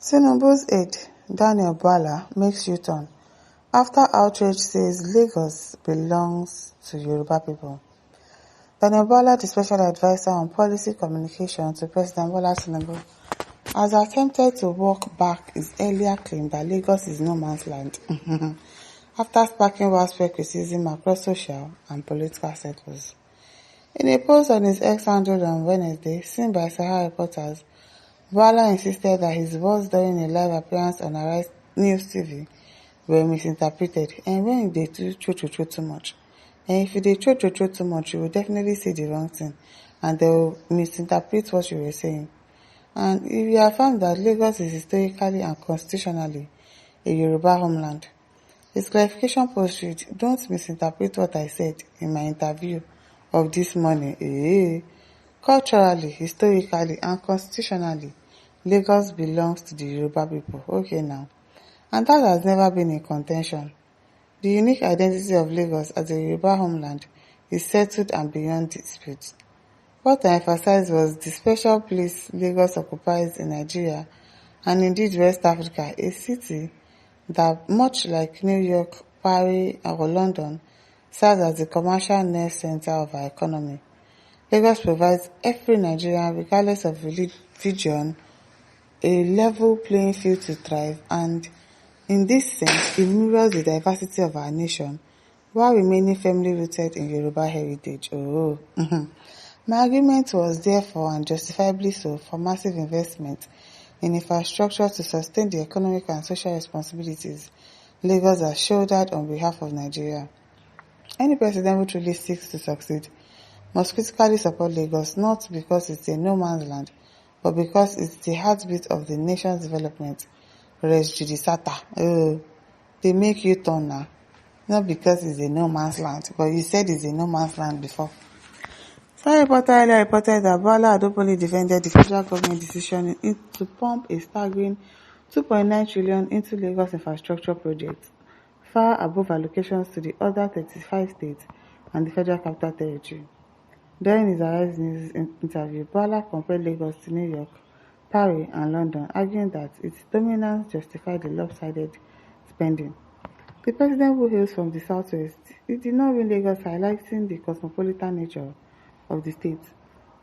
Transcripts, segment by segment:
Tinubu's aide, Daniel Bwala, makes U-turn after outrage says Lagos belongs to Yoruba people. Daniel Bwala, the special advisor on policy communication to President Bola Tinubu, has attempted to walk back his earlier claim that Lagos is no man's land after sparking widespread criticism across social and political circles. In a post on his X handle on Wednesday, seen by Sahara reporters, Bwala insisted that his words during a live appearance on Arise News TV were misinterpreted, and when they do throw too much. And if they throw too much, you will definitely say the wrong thing, and they will misinterpret what you were saying. And if you affirm that Lagos is historically and constitutionally a Yoruba homeland, his clarification post read, "Don't misinterpret what I said in my interview of this morning. Culturally, historically, and constitutionally, Lagos belongs to the Yoruba people." Okay now. And that has never been in contention. The unique identity of Lagos as a Yoruba homeland is settled and beyond dispute. What I emphasized was the special place Lagos occupies in Nigeria and indeed West Africa, a city that, much like New York, Paris, or London, serves as the commercial nerve center of our economy. Lagos provides every Nigerian, regardless of religion, a level playing field to thrive, and in this sense, it mirrors the diversity of our nation, while remaining firmly rooted in Yoruba heritage. My argument was therefore, and justifiably so, for massive investment in infrastructure to sustain the economic and social responsibilities Lagos has shouldered on behalf of Nigeria. Any president who truly seeks to succeed must critically support Lagos, not because it's a no man's land, but because it's the heartbeat of the nation's development. Res judicata. They make you turn now. Not because it's a no man's land, but you said it's a no man's land before. Some reporter earlier reported that Bwala had openly defended the federal government decision to pump a staggering 2.9 trillion into Lagos infrastructure projects, far above allocations to the other 35 states and the Federal Capital Territory. During his Arise News interview, Bwala compared Lagos to New York, Paris, and London, arguing that its dominance justified the lopsided spending. The president, who hails from the southwest, did not win Lagos, highlighting the cosmopolitan nature of the state.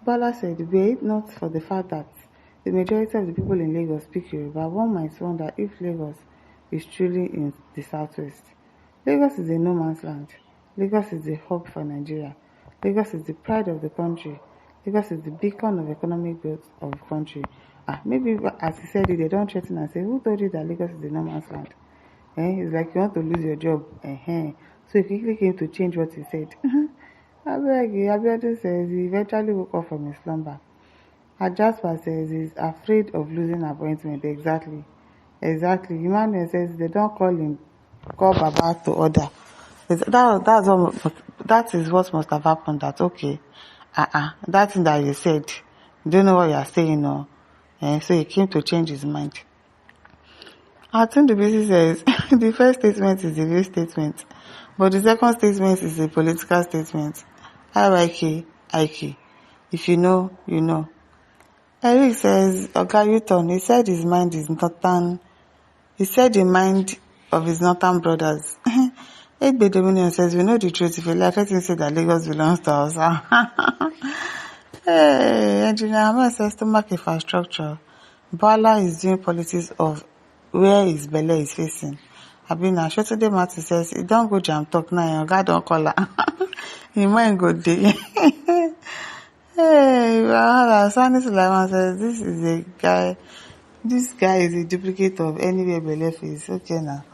Bwala said, were it not for the fact that the majority of the people in Lagos speak Yoruba, one might wonder if Lagos is truly in the southwest. Lagos is a no man's land. Lagos is the hub for Nigeria. Lagos is the pride of the country. Lagos is the beacon of economic growth of the country. Maybe as he said it, they don't threaten and say, who told you that Lagos is a no man's land? It's like you want to lose your job. So he quickly came to change what he said. Abiodun says he eventually woke up from his slumber. Jasper says he's afraid of losing appointment. Exactly. Emmanuel says they don't call Baba to order. That is what must have happened. That okay, that thing that you said, you don't know what you are saying, no. So he came to change his mind. I think the BC says the first statement is the real statement, but the second statement is a political statement. IK. If you know, you know. Eric says, Oga U-turn, he said his mind is northern. He said the mind of his northern brothers. 8B Dominion says, we know the truth. If you like, let him say that Lagos belongs to us. Engineer Ahmed says, stomach infrastructure. Bwala is doing politics of where his belly is facing. Abina Shotude Mati says, he don't go jam talk now, God don't call her. He might go day. Sani Sulaiman says, this guy is a duplicate of anywhere belief is. Okay now.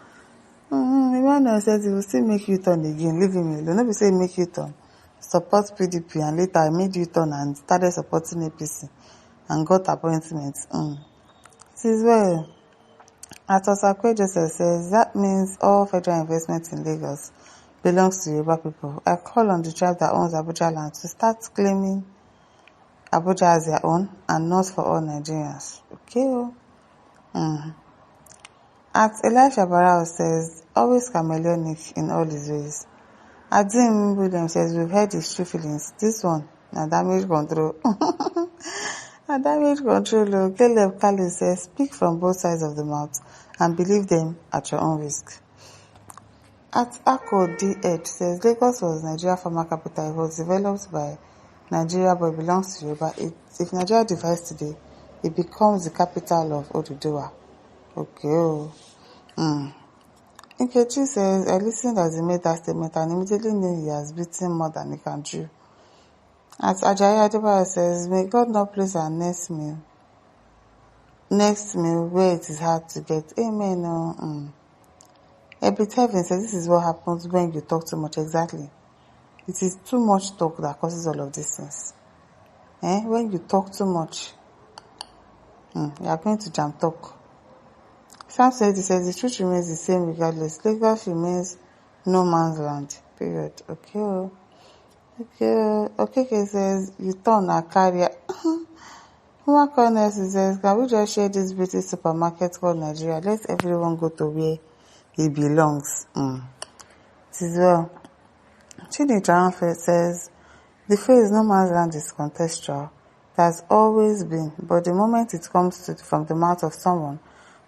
Emmanuel says he will still make you turn again, leave him alone. Nobody say make you turn. Support PDP and later I made you turn and started supporting APC and got appointments. It is well. Atosakwe Joseph says that means all federal investment in Lagos belongs to Yoruba people. I call on the tribe that owns Abuja land to start claiming Abuja as their own and not for all Nigerians. Okay. At Elisha Barao says, always chameleonic in all his ways. Adim Williams says, we've heard his true feelings. This one, now damage control. Damage control. Caleb Kali says, speak from both sides of the mouth and believe them at your own risk. At Ako D8 says, Lagos was Nigeria's former capital. It was developed by Nigeria but it belongs to Yoruba. If Nigeria divides today, it becomes the capital of Oduduwa. Okay. Nkechi says, I listened as he made that statement and immediately knew he has beaten more than he can chew. As Ajayi Adebayo says, may God not place our next meal where it is hard to get. Amen. Ebit Heaven says, this is what happens when you talk too much. Exactly. It is too much talk that causes all of these things. When you talk too much, you are going to jam talk. Sam says, the truth remains the same regardless. Lagos remains no man's land. Period. Okay. Okay, says, you turn a carrier. Uma Connors says, can we just share this British supermarket called Nigeria? Let everyone go to where he belongs. It is well. Chidi Triumphant says, the phrase no man's land is contextual. It has always been, but the moment it comes from the mouth of someone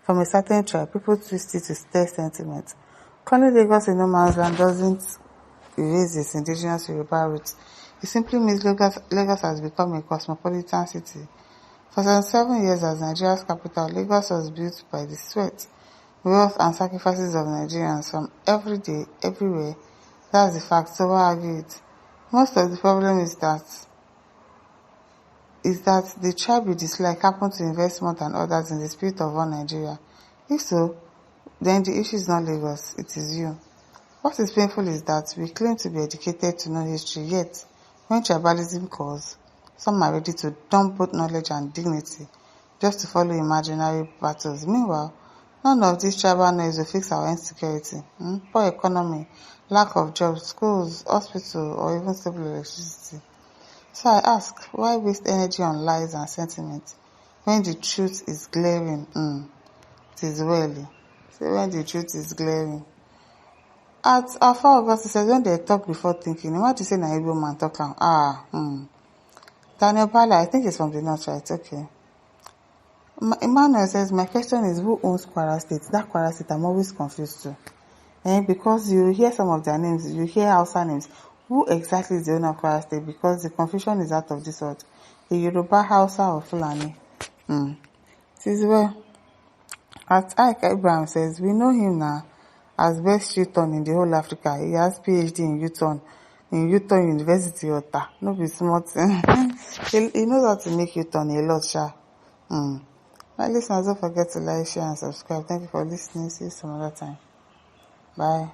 from a certain tribe, people twist it to stir sentiment. Calling Lagos a no man's land doesn't erase its indigenous Yoruba roots. It simply means Lagos has become a cosmopolitan city. For 7 years as Nigeria's capital, Lagos was built by the sweat, wealth and sacrifices of Nigerians from every day, everywhere. That's the fact, so why argue it? Most of the problem is that the tribe you dislike happen to invest more than others in the spirit of one Nigeria. If so, then the issue is not Lagos, it is you. What is painful is that we claim to be educated to know history, yet when tribalism calls, some are ready to dump both knowledge and dignity just to follow imaginary battles. Meanwhile, none of this tribal noise will fix our insecurity, poor economy, lack of jobs, schools, hospital, or even stable electricity. So I ask, why waste energy on lies and sentiment when the truth is glaring? It is well. So when the truth is glaring. At Alpha August says, when they talk before thinking, imagine saying an Igbo man talk am. Daniel Bwala, I think it's from the north, right? Okay. Emmanuel says, my question is, who owns Kwara State? That Kwara State, I'm always confused too. Because you hear some of their names, you hear Hausa names. Who exactly is the owner of Kwara State? Because the confusion is out of this world. The Yoruba, Hausa, or Fulani? It is well. At Ike Abraham says, we know him now as best U-turn in the whole Africa. He has PhD in U-turn University Ota. No be smart. He knows how to make U-turn a lot, sha. My listeners, don't forget to like, share, and subscribe. Thank you for listening. See you some other time. Bye.